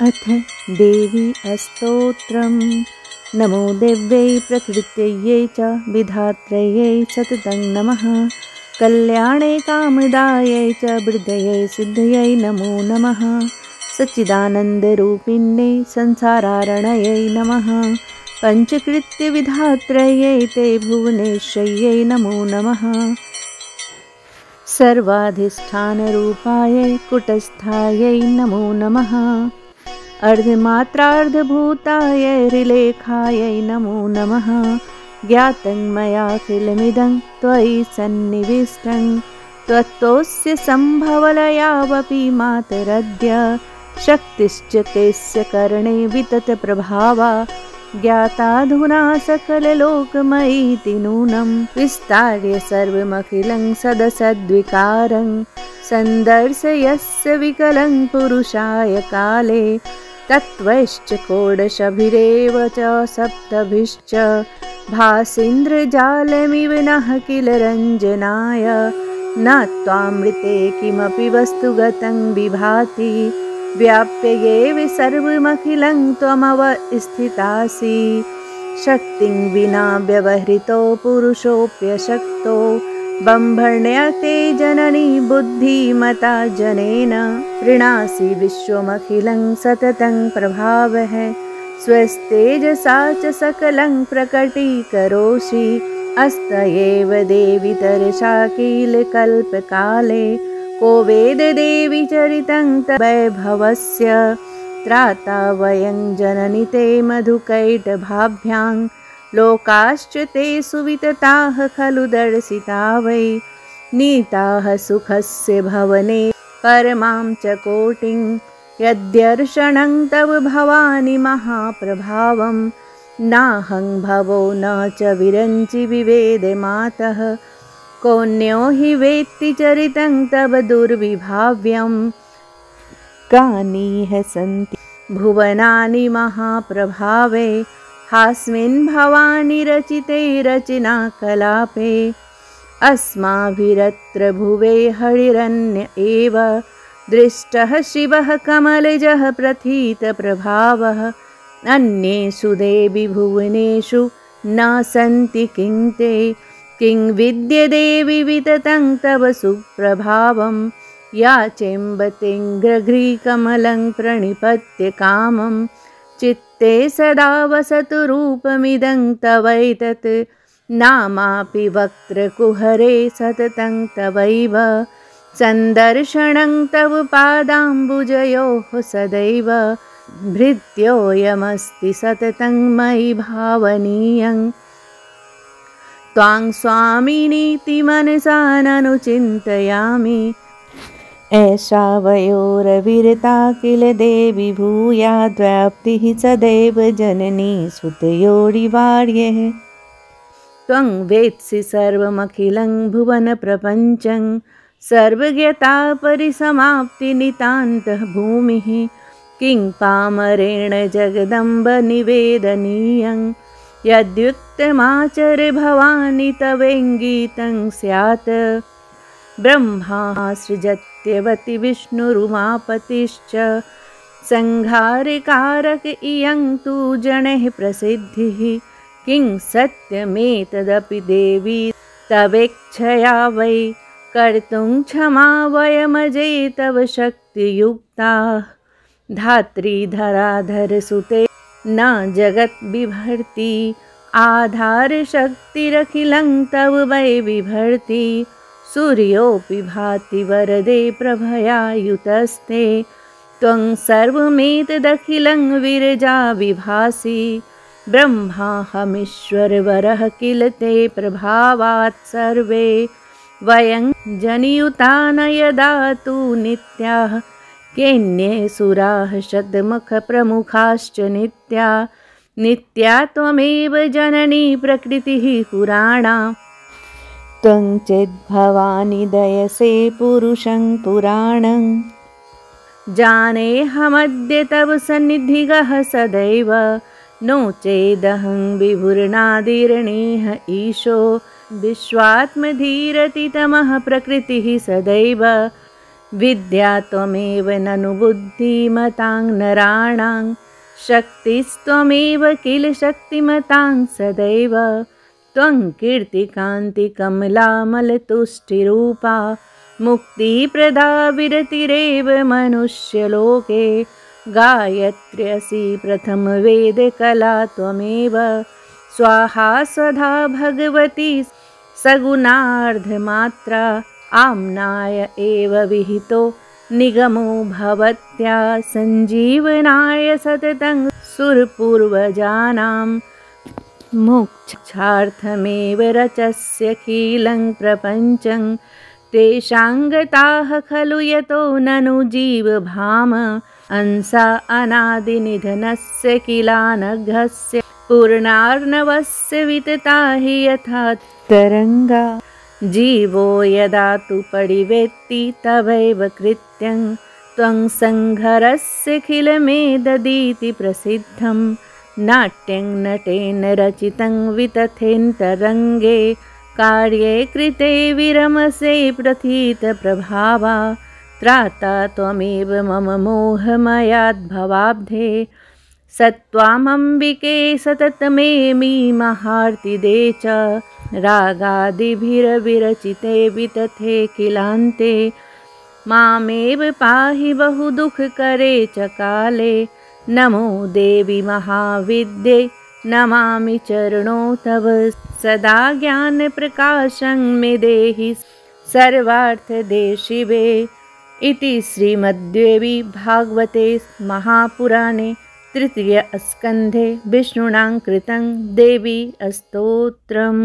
अथ देवी स्तोत्रम्। नमो देव्यै प्रकृत्यै च विधात्र्यै सततं नमः। कल्याणे कामदायै च वृद्धयै सिद्धयै नमो नमः। सच्चिदानन्दरूपिण्यै संसारारणयै नमः। पञ्चकृत्यविधात्र्यै ते भुवनेश्वर्यै नमो नमः। सर्वाधिष्ठानरूपायै कुटस्थायै नमो नमः। अर्धमात्रार्धभूतायै रिलेखायै नमो नमः। ज्ञातं मयाखिलमिदं त्वयि सन्निविष्टं त्वत्तोऽस्य सम्भवलयावपि मातरद्य शक्तिश्च तेस्य कर्णे विततप्रभावा ज्ञाताधुना सकललोकमयीति नूनं विस्तार्य सर्वमखिलं सदसद्विकारं सन्दर्शयस्य विकलं पुरुषाय काले तत्त्वैश्च षोडशभिरेव च सप्तभिश्च भासीन्द्रजालमिव नः किल रञ्जनाय न त्वामृते किमपि वस्तुगतं विभाति व्याप्य एव सर्वमखिलं त्वमवस्थितासि शक्तिं विना व्यवहृतो पुरुषोऽप्यशक्तो बम्भर्ण्यते जननी बुद्धिमता जनेन प्रीणासि विश्वमखिलं सततं प्रभावः स्वस्तेजसा च सकलं प्रकटीकरोषि अस्त एव देवि तरसा किल कल्पकाले को वेद देवि चरितं वैभवस्य त्राता वयं जननि ते मधुकैटभाभ्यां लोकाश्च ते सुवितताः खलु दर्शिता वै नीताः सुखस्य भवने परमां च कोटिं यद्यर्शनं तव भवानि महाप्रभावं नाहं भवो न च विरञ्चि विवेदे मातः कोऽन्यो हि वेत्ति चरितं तव दुर्विभाव्यं कानिह सन्ति भुवनानि महाप्रभावे हास्मिन् भवानि रचिते रचनाकलापे अस्माभिरत्र भुवे हरिरन्य एव दृष्टः शिवः कमलजः प्रथितप्रभावः अन्येषु देवि भुवनेषु न सन्ति किं ते किं विद्यदेवि विततं तव सुप्रभावं या चेम्बतिङ्ग्रघ्रीकमलं प्रणिपत्य कामं चित्ते सदा वसतु रूपमिदं तवैतत् नामापि वक्त्रकुहरे सततं तवैव सन्दर्शनं तव पादाम्बुजयोः सदैव भृत्योऽयमस्ति सततं मयि भावनीयं त्वां स्वामिनीति मनसा ननु चिन्तयामि एषा वयोरविरता किल देवि भूयाद्व्याप्तिः सदैव जननी सुतयोरिवार्यः त्वं वेत्सि सर्वमखिलं भुवनप्रपञ्चं सर्वज्ञता परिसमाप्तिनितान्तः भूमिः किं पामरेण जगदम्ब निवेदनीयं यद्युक्तमाचर भवानि तवेङ्गीतं स्यात् ब्रह्मा सृजत्यवति विष्णुरुमापतिश्च संहारकारक इयं तु जनेः प्रसिद्धिः किं सत्यमेतदपि देवी तवेच्छया वै कर्तुं क्षमा वयमजे तव शक्तियुक्ताः धात्री धराधरसुते न जगद्बिभर्ति आधारशक्तिरखिलं तव वै बिभर्ति सूर्योऽपि भाति वरदे प्रभयायुतस्ते त्वं सर्वमेतदखिलं विरजा विभासि ब्रह्माहमीश्वरवरः किल ते प्रभावात् सर्वे वयं जनियुता न यदा तु नित्याः केऽन्ये सुराः शतमुखप्रमुखाश्च नित्या त्वमेव जननी प्रकृतिः पुराणा त्वं चेद्भवानि दयसे पुरुषं पुराणं जानेऽहमद्य तव सन्निधिगः सदैव नो चेदहं विभुर्नादिर्णेह ईशो विश्वात्मधीरतितमः प्रकृतिः सदैव विद्या त्वमेव ननु बुद्धिमतां नराणां शक्तिस्त्वमेव किल शक्तिमतां सदैव त्वं कीर्तिकान्तिकमलामलतुष्टिरूपा मुक्तिप्रदा विरतिरेव मनुष्यलोके गायत्र्यसि प्रथमवेदकला त्वमेव स्वाहा स्वधा भगवती सगुणार्धमात्रा आम्नाय एव विहितो निगमो भवत्या सञ्जीवनाय सततं सुरपूर्वजानां मोक्षार्थमेव रचस्यखिलं प्रपञ्चं तेषां गताः खलु यतो ननु जीवभाम अंसा अनादिनिधनस्य किलानघस्य पूर्णार्णवस्य वितता हि यथा तरङ्गा जीवो यदा तु परिवेत्ति तवैव कृत्यं त्वं सङ्घरस्यखिलमेददीति प्रसिद्धं नाट्यं नटेन रचितं वितथेन्तरङ्गे कार्ये कृते विरमसे प्रथितप्रभावा त्राता त्वमेव मम मोहमयाद्भवाब्धे सत्त्वामम्बिके सततमेमि महार्तिदे च रागादिभिरविरचिते वितथे किलान्ते मामेव पाहि बहुदुःखकरे च काले नमो देवि महाविद्ये नमामि चरणो तव सदा ज्ञानप्रकाशं मे देहि सर्वार्थदे शिवे इति श्रीमद्देवी भागवते महापुराणे तृतीय स्कन्धे विष्णुना कृतं देवी स्तोत्रम्।